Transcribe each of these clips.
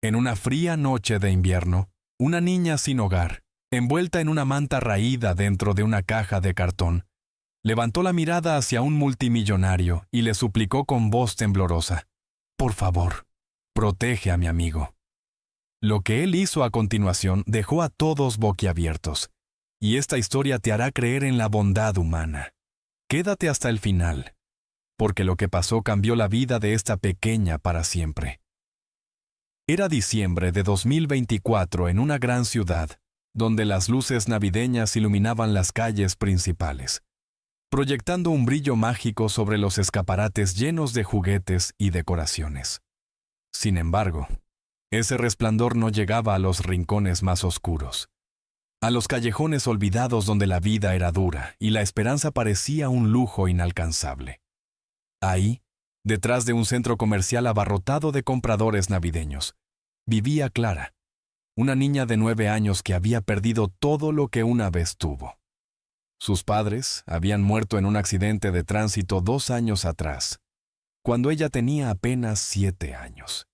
En una fría noche de invierno, una niña sin hogar, envuelta en una manta raída dentro de una caja de cartón, levantó la mirada hacia un multimillonario y le suplicó con voz temblorosa: «Por favor, protege a mi amigo». Lo que él hizo a continuación dejó a todos boquiabiertos, y esta historia te hará creer en la bondad humana. Quédate hasta el final, porque lo que pasó cambió la vida de esta pequeña para siempre. Era diciembre de 2024 en una gran ciudad, donde las luces navideñas iluminaban las calles principales, proyectando un brillo mágico sobre los escaparates llenos de juguetes y decoraciones. Sin embargo, ese resplandor no llegaba a los rincones más oscuros, a los callejones olvidados donde la vida era dura y la esperanza parecía un lujo inalcanzable. Ahí, detrás de un centro comercial abarrotado de compradores navideños, vivía Clara, una niña de 9 años que había perdido todo lo que una vez tuvo. Sus padres habían muerto en un accidente de tránsito 2 años atrás, cuando ella tenía apenas 7 años.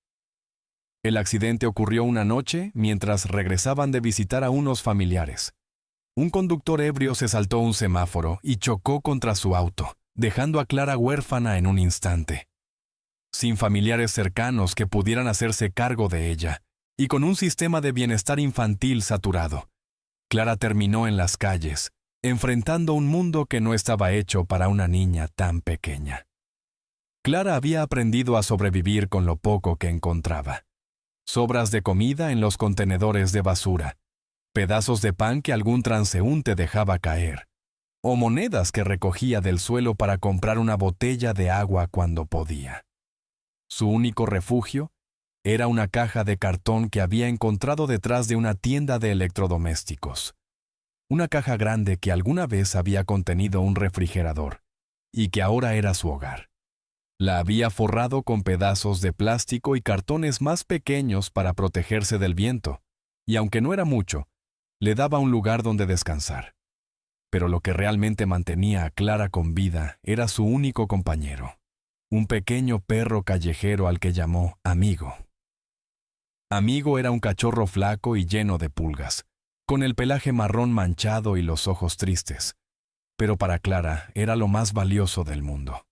El accidente ocurrió una noche mientras regresaban de visitar a unos familiares. Un conductor ebrio se saltó un semáforo y chocó contra su auto, dejando a Clara huérfana en un instante. Sin familiares cercanos que pudieran hacerse cargo de ella, y con un sistema de bienestar infantil saturado, Clara terminó en las calles, enfrentando un mundo que no estaba hecho para una niña tan pequeña. Clara había aprendido a sobrevivir con lo poco que encontraba. Sobras de comida en los contenedores de basura, pedazos de pan que algún transeúnte dejaba caer, o monedas que recogía del suelo para comprar una botella de agua cuando podía. Su único refugio era una caja de cartón que había encontrado detrás de una tienda de electrodomésticos. Una caja grande que alguna vez había contenido un refrigerador y que ahora era su hogar. La había forrado con pedazos de plástico y cartones más pequeños para protegerse del viento, y aunque no era mucho, le daba un lugar donde descansar. Pero lo que realmente mantenía a Clara con vida era su único compañero, un pequeño perro callejero al que llamó Amigo. Amigo era un cachorro flaco y lleno de pulgas, con el pelaje marrón manchado y los ojos tristes, pero para Clara era lo más valioso del mundo.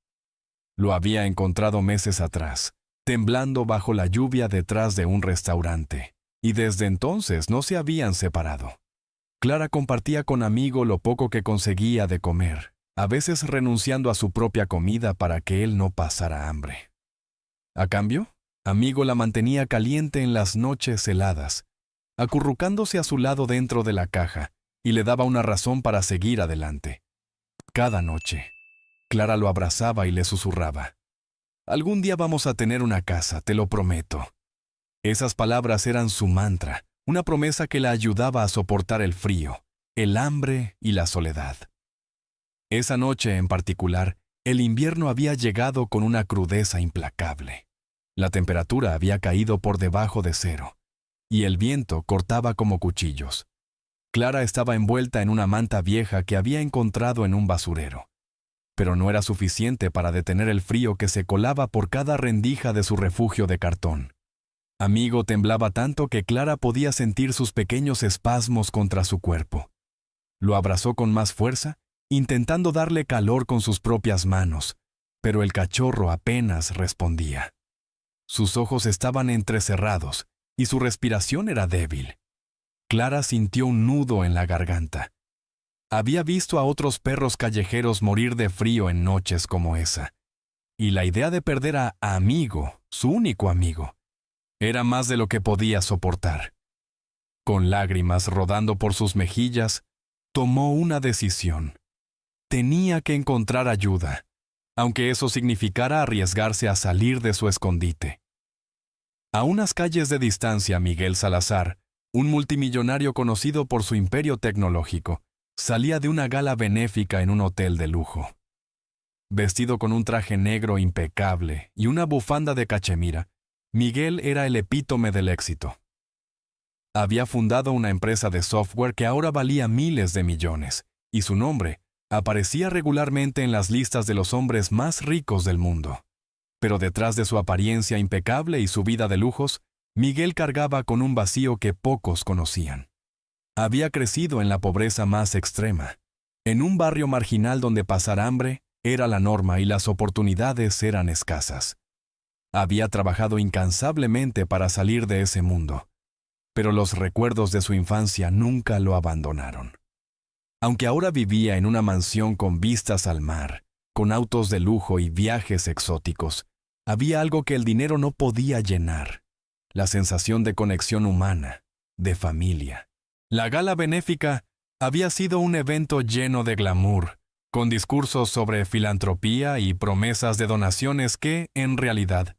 Lo había encontrado meses atrás, temblando bajo la lluvia detrás de un restaurante, y desde entonces no se habían separado. Clara compartía con Amigo lo poco que conseguía de comer, a veces renunciando a su propia comida para que él no pasara hambre. A cambio, Amigo la mantenía caliente en las noches heladas, acurrucándose a su lado dentro de la caja, y le daba una razón para seguir adelante. Cada noche, Clara lo abrazaba y le susurraba: «Algún día vamos a tener una casa, te lo prometo». Esas palabras eran su mantra, una promesa que la ayudaba a soportar el frío, el hambre y la soledad. Esa noche en particular, el invierno había llegado con una crudeza implacable. La temperatura había caído por debajo de 0, y el viento cortaba como cuchillos. Clara estaba envuelta en una manta vieja que había encontrado en un basurero. Pero no era suficiente para detener el frío que se colaba por cada rendija de su refugio de cartón. Amigo temblaba tanto que Clara podía sentir sus pequeños espasmos contra su cuerpo. Lo abrazó con más fuerza, intentando darle calor con sus propias manos, pero el cachorro apenas respondía. Sus ojos estaban entrecerrados y su respiración era débil. Clara sintió un nudo en la garganta. Había visto a otros perros callejeros morir de frío en noches como esa, y la idea de perder a Amigo, su único amigo, era más de lo que podía soportar. Con lágrimas rodando por sus mejillas, tomó una decisión. Tenía que encontrar ayuda, aunque eso significara arriesgarse a salir de su escondite. A unas calles de distancia, Miguel Salazar, un multimillonario conocido por su imperio tecnológico, salía de una gala benéfica en un hotel de lujo. Vestido con un traje negro impecable y una bufanda de cachemira, Miguel era el epítome del éxito. Había fundado una empresa de software que ahora valía miles de millones, y su nombre aparecía regularmente en las listas de los hombres más ricos del mundo. Pero detrás de su apariencia impecable y su vida de lujos, Miguel cargaba con un vacío que pocos conocían. Había crecido en la pobreza más extrema, en un barrio marginal donde pasar hambre era la norma y las oportunidades eran escasas. Había trabajado incansablemente para salir de ese mundo, pero los recuerdos de su infancia nunca lo abandonaron. Aunque ahora vivía en una mansión con vistas al mar, con autos de lujo y viajes exóticos, había algo que el dinero no podía llenar: la sensación de conexión humana, de familia. La gala benéfica había sido un evento lleno de glamour, con discursos sobre filantropía y promesas de donaciones que, en realidad,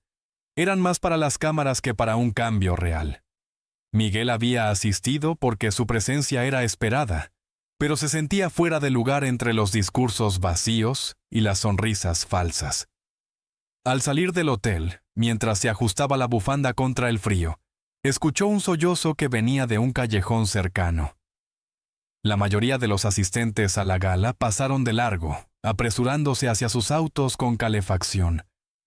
eran más para las cámaras que para un cambio real. Miguel había asistido porque su presencia era esperada, pero se sentía fuera de lugar entre los discursos vacíos y las sonrisas falsas. Al salir del hotel, mientras se ajustaba la bufanda contra el frío, escuchó un sollozo que venía de un callejón cercano. La mayoría de los asistentes a la gala pasaron de largo, apresurándose hacia sus autos con calefacción,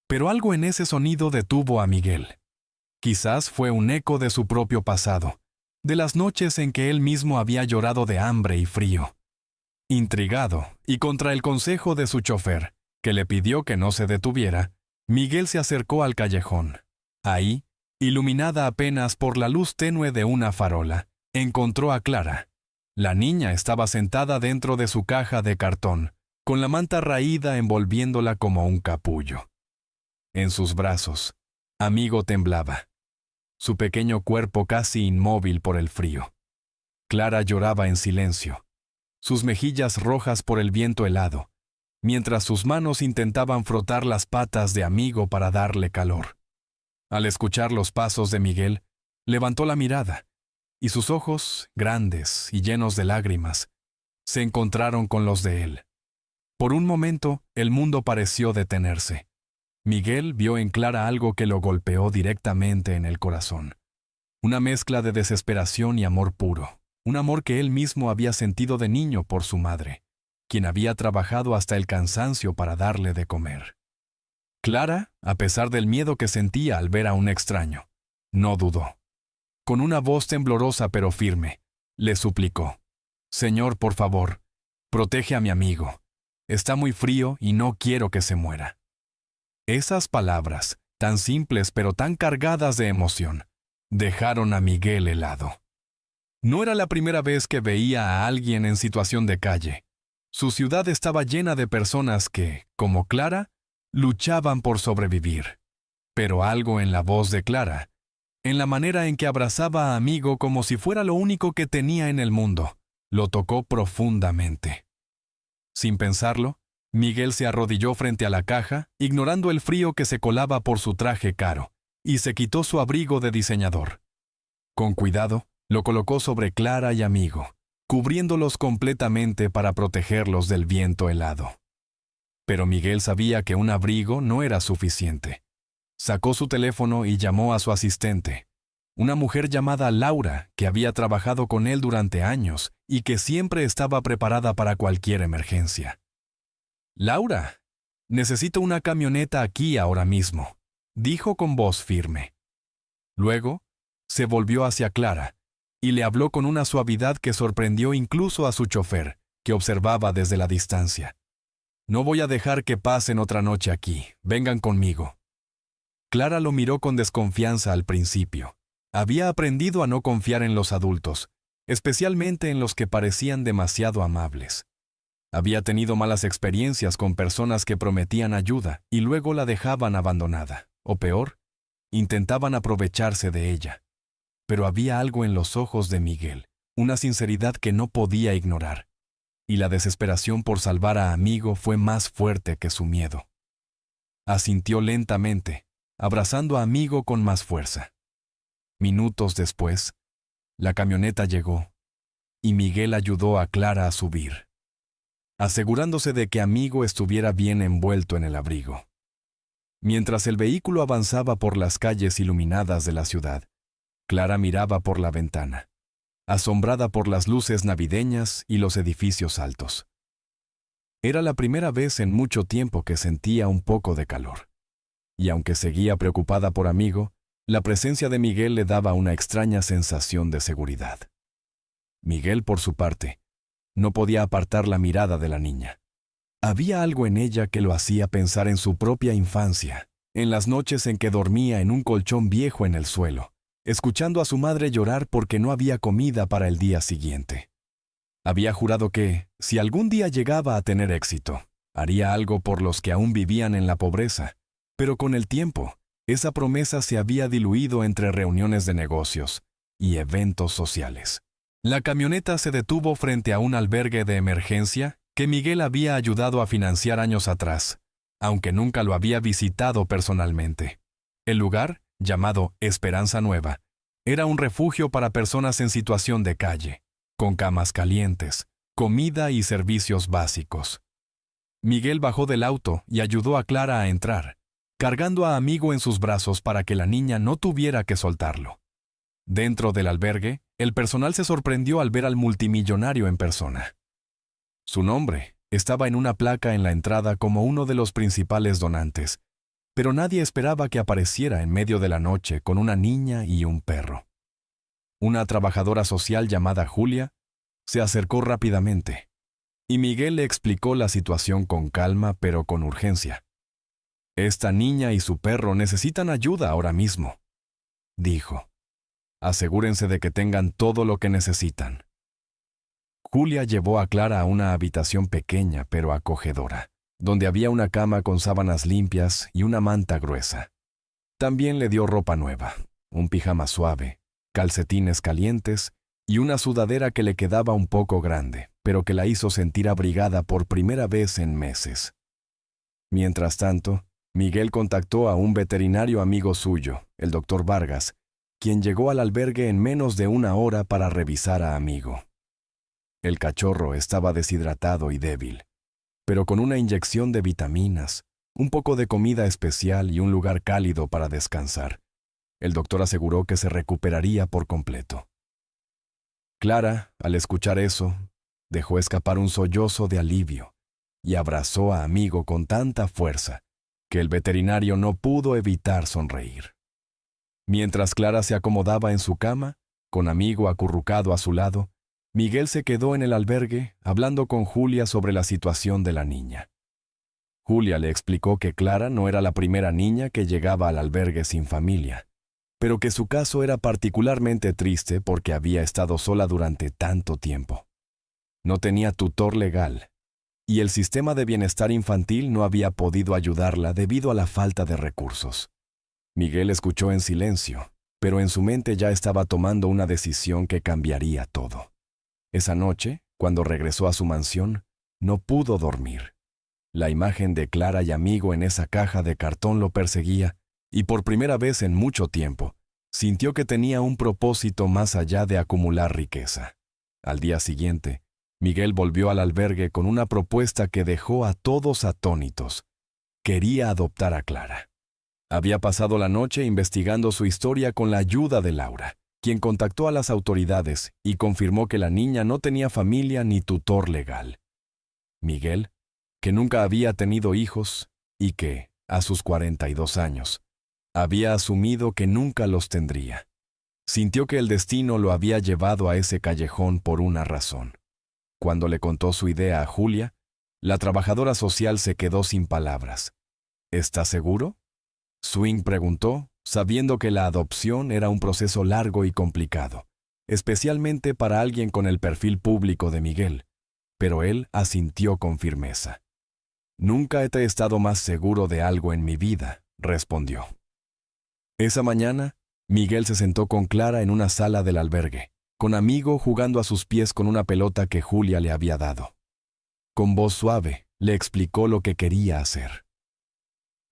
pero algo en ese sonido detuvo a Miguel. Quizás fue un eco de su propio pasado, de las noches en que él mismo había llorado de hambre y frío. Intrigado, y contra el consejo de su chofer, que le pidió que no se detuviera, Miguel se acercó al callejón. Ahí, iluminada apenas por la luz tenue de una farola, encontró a Clara. La niña estaba sentada dentro de su caja de cartón, con la manta raída envolviéndola como un capullo. En sus brazos, Amigo temblaba, su pequeño cuerpo casi inmóvil por el frío. Clara lloraba en silencio, sus mejillas rojas por el viento helado, mientras sus manos intentaban frotar las patas de Amigo para darle calor. Al escuchar los pasos de Miguel, levantó la mirada, y sus ojos, grandes y llenos de lágrimas, se encontraron con los de él. Por un momento, el mundo pareció detenerse. Miguel vio en Clara algo que lo golpeó directamente en el corazón. Una mezcla de desesperación y amor puro, un amor que él mismo había sentido de niño por su madre, quien había trabajado hasta el cansancio para darle de comer. Clara, a pesar del miedo que sentía al ver a un extraño, no dudó. Con una voz temblorosa pero firme, le suplicó: «Señor, por favor, protege a mi amigo. Está muy frío y no quiero que se muera». Esas palabras, tan simples pero tan cargadas de emoción, dejaron a Miguel helado. No era la primera vez que veía a alguien en situación de calle. Su ciudad estaba llena de personas que, como Clara, luchaban por sobrevivir. Pero algo en la voz de Clara, en la manera en que abrazaba a Amigo como si fuera lo único que tenía en el mundo, lo tocó profundamente. Sin pensarlo, Miguel se arrodilló frente a la caja, ignorando el frío que se colaba por su traje caro, y se quitó su abrigo de diseñador. Con cuidado, lo colocó sobre Clara y Amigo, cubriéndolos completamente para protegerlos del viento helado. Pero Miguel sabía que un abrigo no era suficiente. Sacó su teléfono y llamó a su asistente, una mujer llamada Laura, que había trabajado con él durante años y que siempre estaba preparada para cualquier emergencia. «Laura, necesito una camioneta aquí ahora mismo», dijo con voz firme. Luego, se volvió hacia Clara y le habló con una suavidad que sorprendió incluso a su chofer, que observaba desde la distancia. «No voy a dejar que pasen otra noche aquí. Vengan conmigo». Clara lo miró con desconfianza al principio. Había aprendido a no confiar en los adultos, especialmente en los que parecían demasiado amables. Había tenido malas experiencias con personas que prometían ayuda y luego la dejaban abandonada, o peor, intentaban aprovecharse de ella. Pero había algo en los ojos de Miguel, una sinceridad que no podía ignorar, y la desesperación por salvar a Amigo fue más fuerte que su miedo. Asintió lentamente, abrazando a Amigo con más fuerza. Minutos después, la camioneta llegó, y Miguel ayudó a Clara a subir, asegurándose de que Amigo estuviera bien envuelto en el abrigo. Mientras el vehículo avanzaba por las calles iluminadas de la ciudad, Clara miraba por la ventana, asombrada por las luces navideñas y los edificios altos. Era la primera vez en mucho tiempo que sentía un poco de calor. Y aunque seguía preocupada por Amigo, La presencia de Miguel le daba una extraña sensación de seguridad. Miguel, por su parte, no podía apartar la mirada de la niña. Había algo en ella que lo hacía pensar en su propia infancia, en las noches en que dormía en un colchón viejo en el suelo, escuchando a su madre llorar porque no había comida para el día siguiente. Había jurado que, si algún día llegaba a tener éxito, haría algo por los que aún vivían en la pobreza, pero con el tiempo, esa promesa se había diluido entre reuniones de negocios y eventos sociales. La camioneta se detuvo frente a un albergue de emergencia que Miguel había ayudado a financiar años atrás, aunque nunca lo había visitado personalmente. El lugar, llamado Esperanza Nueva, era un refugio para personas en situación de calle, con camas calientes, comida y servicios básicos. Miguel bajó del auto y ayudó a Clara a entrar, cargando a Amigo en sus brazos para que la niña no tuviera que soltarlo. Dentro del albergue, el personal se sorprendió al ver al multimillonario en persona. Su nombre estaba en una placa en la entrada como uno de los principales donantes, pero nadie esperaba que apareciera en medio de la noche con una niña y un perro. Una trabajadora social llamada Julia se acercó rápidamente, y Miguel le explicó la situación con calma pero con urgencia. «Esta niña y su perro necesitan ayuda ahora mismo», dijo. «Asegúrense de que tengan todo lo que necesitan». Julia llevó a Clara a una habitación pequeña pero acogedora, donde había una cama con sábanas limpias y una manta gruesa. También le dio ropa nueva, un pijama suave, calcetines calientes y una sudadera que le quedaba un poco grande, pero que la hizo sentir abrigada por primera vez en meses. Mientras tanto, Miguel contactó a un veterinario amigo suyo, el doctor Vargas, quien llegó al albergue en menos de una hora para revisar a Amigo. El cachorro estaba deshidratado y débil, pero con una inyección de vitaminas, un poco de comida especial y un lugar cálido para descansar, el doctor aseguró que se recuperaría por completo. Clara, al escuchar eso, dejó escapar un sollozo de alivio y abrazó a Amigo con tanta fuerza que el veterinario no pudo evitar sonreír. Mientras Clara se acomodaba en su cama, con Amigo acurrucado a su lado, Miguel se quedó en el albergue hablando con Julia sobre la situación de la niña. Julia le explicó que Clara no era la primera niña que llegaba al albergue sin familia, pero que su caso era particularmente triste porque había estado sola durante tanto tiempo. No tenía tutor legal, y el sistema de bienestar infantil no había podido ayudarla debido a la falta de recursos. Miguel escuchó en silencio, pero en su mente ya estaba tomando una decisión que cambiaría todo. Esa noche, cuando regresó a su mansión, no pudo dormir. La imagen de Clara y Amigo en esa caja de cartón lo perseguía, y por primera vez en mucho tiempo, sintió que tenía un propósito más allá de acumular riqueza. Al día siguiente, Miguel volvió al albergue con una propuesta que dejó a todos atónitos. Quería adoptar a Clara. Había pasado la noche investigando su historia con la ayuda de Laura, quien contactó a las autoridades y confirmó que la niña no tenía familia ni tutor legal. Miguel, que nunca había tenido hijos y que, a sus 42 años, había asumido que nunca los tendría, sintió que el destino lo había llevado a ese callejón por una razón. Cuando le contó su idea a Julia, la trabajadora social se quedó sin palabras. ¿Estás seguro?, Swing preguntó, sabiendo que la adopción era un proceso largo y complicado, especialmente para alguien con el perfil público de Miguel, pero él asintió con firmeza. «Nunca he estado más seguro de algo en mi vida», respondió. Esa mañana, Miguel se sentó con Clara en una sala del albergue, con Amigo jugando a sus pies con una pelota que Julia le había dado. Con voz suave, le explicó lo que quería hacer.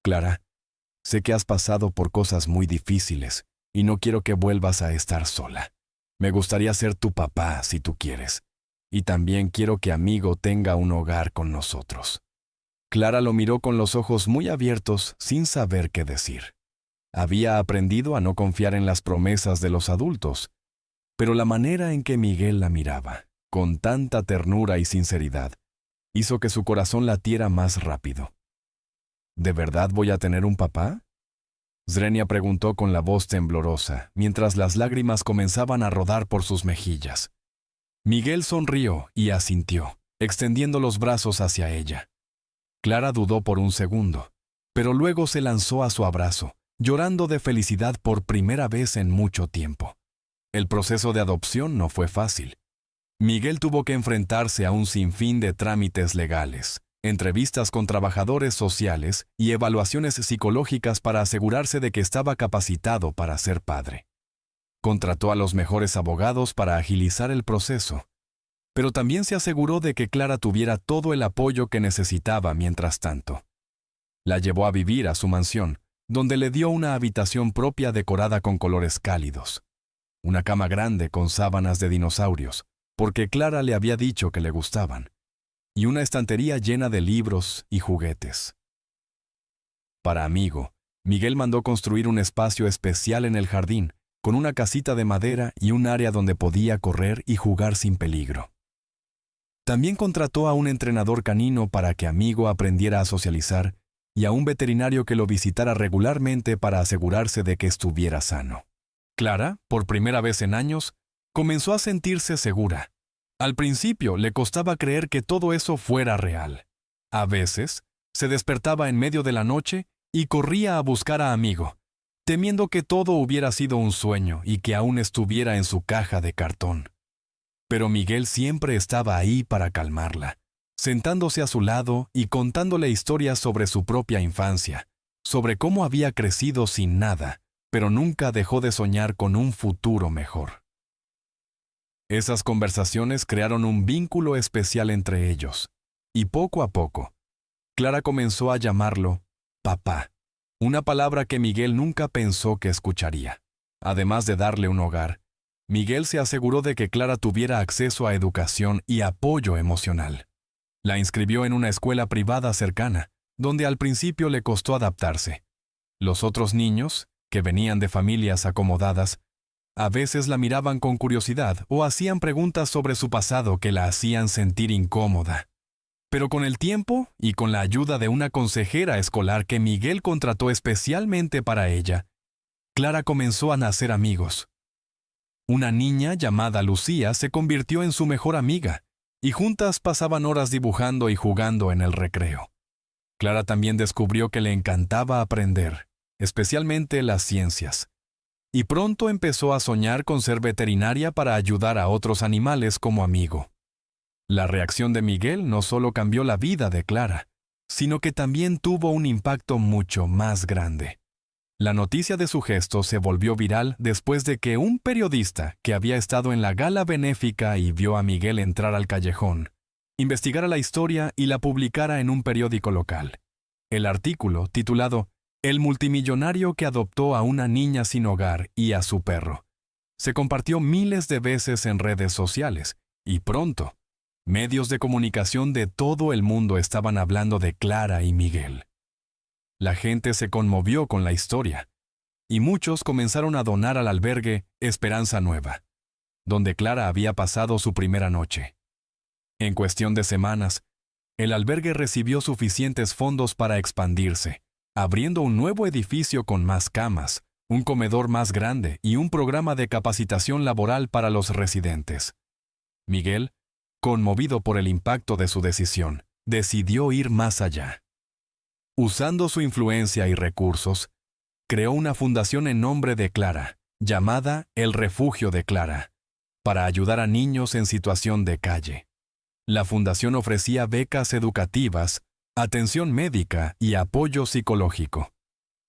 «Clara, sé que has pasado por cosas muy difíciles y no quiero que vuelvas a estar sola. Me gustaría ser tu papá si tú quieres, y también quiero que Amigo tenga un hogar con nosotros». Clara lo miró con los ojos muy abiertos sin saber qué decir. Había aprendido a no confiar en las promesas de los adultos, pero la manera en que Miguel la miraba, con tanta ternura y sinceridad, hizo que su corazón latiera más rápido. ¿De verdad voy a tener un papá?, Zrenia preguntó con la voz temblorosa, mientras las lágrimas comenzaban a rodar por sus mejillas. Miguel sonrió y asintió, extendiendo los brazos hacia ella. Clara dudó por un segundo, pero luego se lanzó a su abrazo, llorando de felicidad por primera vez en mucho tiempo. El proceso de adopción no fue fácil. Miguel tuvo que enfrentarse a un sinfín de trámites legales, entrevistas con trabajadores sociales y evaluaciones psicológicas para asegurarse de que estaba capacitado para ser padre. Contrató a los mejores abogados para agilizar el proceso, pero también se aseguró de que Clara tuviera todo el apoyo que necesitaba mientras tanto. La llevó a vivir a su mansión, donde le dio una habitación propia decorada con colores cálidos, una cama grande con sábanas de dinosaurios, porque Clara le había dicho que le gustaban, y una estantería llena de libros y juguetes. Para Amigo, Miguel mandó construir un espacio especial en el jardín, con una casita de madera y un área donde podía correr y jugar sin peligro. También contrató a un entrenador canino para que Amigo aprendiera a socializar y a un veterinario que lo visitara regularmente para asegurarse de que estuviera sano. Clara, por primera vez en años, comenzó a sentirse segura. Al principio le costaba creer que todo eso fuera real. A veces, se despertaba en medio de la noche y corría a buscar a Amigo, temiendo que todo hubiera sido un sueño y que aún estuviera en su caja de cartón. Pero Miguel siempre estaba ahí para calmarla, sentándose a su lado y contándole historias sobre su propia infancia, sobre cómo había crecido sin nada, pero nunca dejó de soñar con un futuro mejor. Esas conversaciones crearon un vínculo especial entre ellos, y poco a poco, Clara comenzó a llamarlo papá, una palabra que Miguel nunca pensó que escucharía. Además de darle un hogar, Miguel se aseguró de que Clara tuviera acceso a educación y apoyo emocional. La inscribió en una escuela privada cercana, donde al principio le costó adaptarse. Los otros niños, que venían de familias acomodadas, a veces la miraban con curiosidad o hacían preguntas sobre su pasado que la hacían sentir incómoda. Pero con el tiempo y con la ayuda de una consejera escolar que Miguel contrató especialmente para ella, Clara comenzó a nacer amigos. Una niña llamada Lucía se convirtió en su mejor amiga, y juntas pasaban horas dibujando y jugando en el recreo. Clara también descubrió que le encantaba aprender, especialmente las ciencias, y pronto empezó a soñar con ser veterinaria para ayudar a otros animales como Amigo. La reacción de Miguel no solo cambió la vida de Clara, sino que también tuvo un impacto mucho más grande. La noticia de su gesto se volvió viral después de que un periodista que había estado en la gala benéfica y vio a Miguel entrar al callejón, investigara la historia y la publicara en un periódico local. El artículo, titulado "El multimillonario que adoptó a una niña sin hogar y a su perro", se compartió miles de veces en redes sociales, y pronto, medios de comunicación de todo el mundo estaban hablando de Clara y Miguel. La gente se conmovió con la historia, y muchos comenzaron a donar al albergue Esperanza Nueva, donde Clara había pasado su primera noche. En cuestión de semanas, el albergue recibió suficientes fondos para expandirse, abriendo un nuevo edificio con más camas, un comedor más grande y un programa de capacitación laboral para los residentes. Miguel, conmovido por el impacto de su decisión, decidió ir más allá. Usando su influencia y recursos, creó una fundación en nombre de Clara, llamada El Refugio de Clara, para ayudar a niños en situación de calle. La fundación ofrecía becas educativas, atención médica y apoyo psicológico,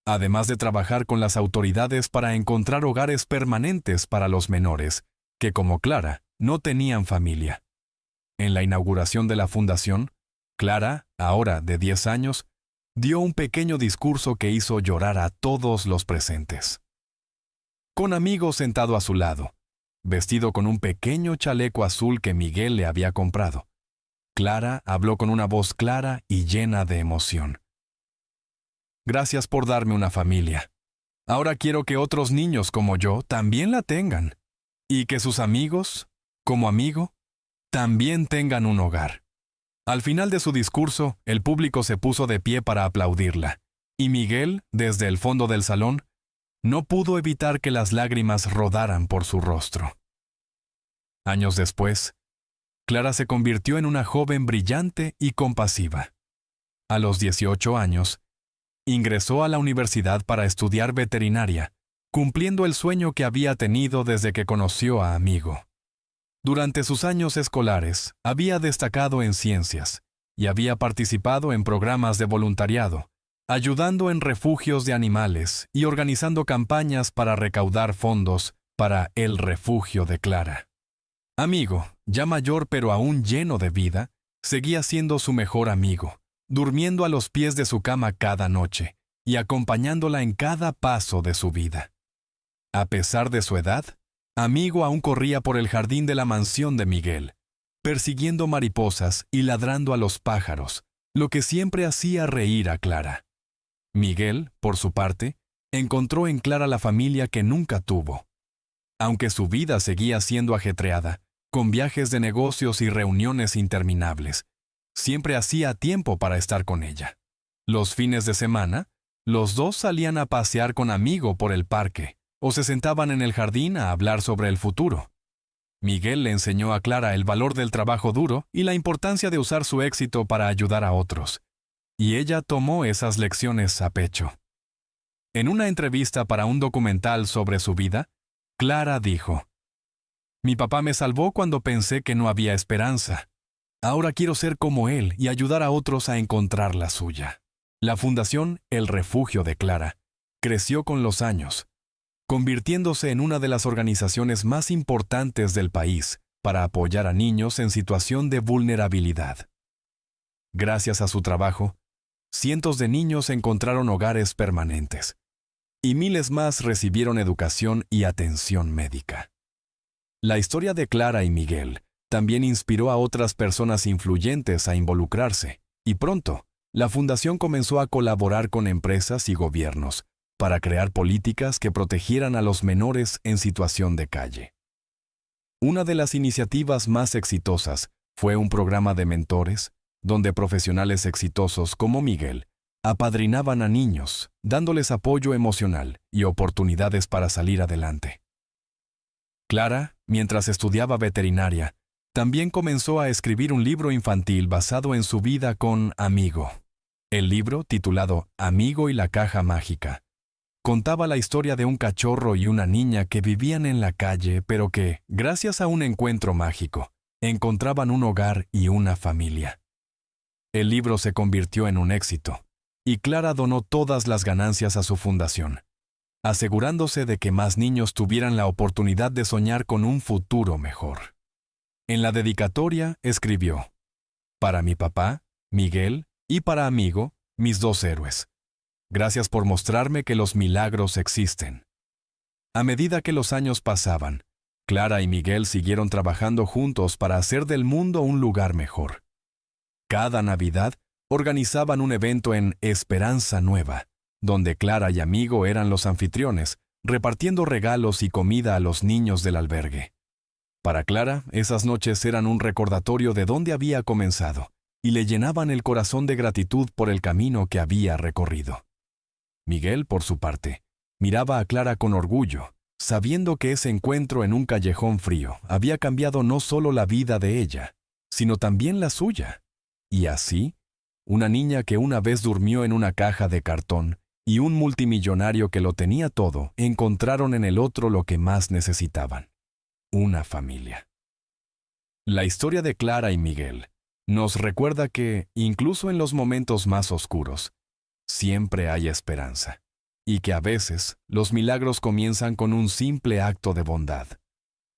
además de trabajar con las autoridades para encontrar hogares permanentes para los menores, que como Clara, no tenían familia. En la inauguración de la fundación, Clara, ahora de 10 años, dio un pequeño discurso que hizo llorar a todos los presentes. Con Amigo sentado a su lado, vestido con un pequeño chaleco azul que Miguel le había comprado, Clara habló con una voz clara y llena de emoción. Gracias por darme una familia. Ahora quiero que otros niños como yo también la tengan, y que sus amigos, como Amigo, también tengan un hogar. Al final de su discurso, el público se puso de pie para aplaudirla, y Miguel, desde el fondo del salón, no pudo evitar que las lágrimas rodaran por su rostro. Años después, Clara se convirtió en una joven brillante y compasiva. A los 18 años, ingresó a la universidad para estudiar veterinaria, cumpliendo el sueño que había tenido desde que conoció a Amigo. Durante sus años escolares, había destacado en ciencias y había participado en programas de voluntariado, ayudando en refugios de animales y organizando campañas para recaudar fondos para el refugio de Clara. Amigo, ya mayor pero aún lleno de vida, seguía siendo su mejor amigo, durmiendo a los pies de su cama cada noche y acompañándola en cada paso de su vida. A pesar de su edad, Amigo aún corría por el jardín de la mansión de Miguel, persiguiendo mariposas y ladrando a los pájaros, lo que siempre hacía reír a Clara. Miguel, por su parte, encontró en Clara la familia que nunca tuvo. Aunque su vida seguía siendo ajetreada, con viajes de negocios y reuniones interminables, siempre hacía tiempo para estar con ella. Los fines de semana, los dos salían a pasear con Amigo por el parque, o se sentaban en el jardín a hablar sobre el futuro. Miguel le enseñó a Clara el valor del trabajo duro y la importancia de usar su éxito para ayudar a otros, y ella tomó esas lecciones a pecho. En una entrevista para un documental sobre su vida, Clara dijo: «Mi papá me salvó cuando pensé que no había esperanza. Ahora quiero ser como él y ayudar a otros a encontrar la suya». La Fundación El Refugio de Clara creció con los años, convirtiéndose en una de las organizaciones más importantes del país para apoyar a niños en situación de vulnerabilidad. Gracias a su trabajo, cientos de niños encontraron hogares permanentes, y miles más recibieron educación y atención médica. La historia de Clara y Miguel también inspiró a otras personas influyentes a involucrarse, y pronto, la fundación comenzó a colaborar con empresas y gobiernos para crear políticas que protegieran a los menores en situación de calle. Una de las iniciativas más exitosas fue un programa de mentores, donde profesionales exitosos como Miguel apadrinaban a niños, dándoles apoyo emocional y oportunidades para salir adelante. Clara, mientras estudiaba veterinaria, también comenzó a escribir un libro infantil basado en su vida con Amigo. El libro, titulado Amigo y la caja mágica, contaba la historia de un cachorro y una niña que vivían en la calle, pero que, gracias a un encuentro mágico, encontraban un hogar y una familia. El libro se convirtió en un éxito, y Clara donó todas las ganancias a su fundación, asegurándose de que más niños tuvieran la oportunidad de soñar con un futuro mejor. En la dedicatoria escribió: «Para mi papá, Miguel, y para Amigo, mis dos héroes. Gracias por mostrarme que los milagros existen». A medida que los años pasaban, Clara y Miguel siguieron trabajando juntos para hacer del mundo un lugar mejor. Cada Navidad organizaban un evento en Esperanza Nueva, donde Clara y Amigo eran los anfitriones, repartiendo regalos y comida a los niños del albergue. Para Clara, esas noches eran un recordatorio de dónde había comenzado, y le llenaban el corazón de gratitud por el camino que había recorrido. Miguel, por su parte, miraba a Clara con orgullo, sabiendo que ese encuentro en un callejón frío había cambiado no solo la vida de ella, sino también la suya. Y así, una niña que una vez durmió en una caja de cartón y un multimillonario que lo tenía todo encontraron en el otro lo que más necesitaban: una familia. La historia de Clara y Miguel nos recuerda que, incluso en los momentos más oscuros, siempre hay esperanza, y que a veces los milagros comienzan con un simple acto de bondad.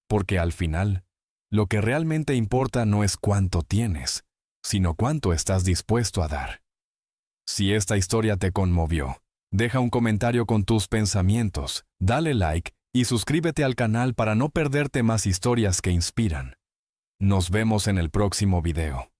Porque al final, lo que realmente importa no es cuánto tienes, sino cuánto estás dispuesto a dar. Si esta historia te conmovió, deja un comentario con tus pensamientos, dale like y suscríbete al canal para no perderte más historias que inspiran. Nos vemos en el próximo video.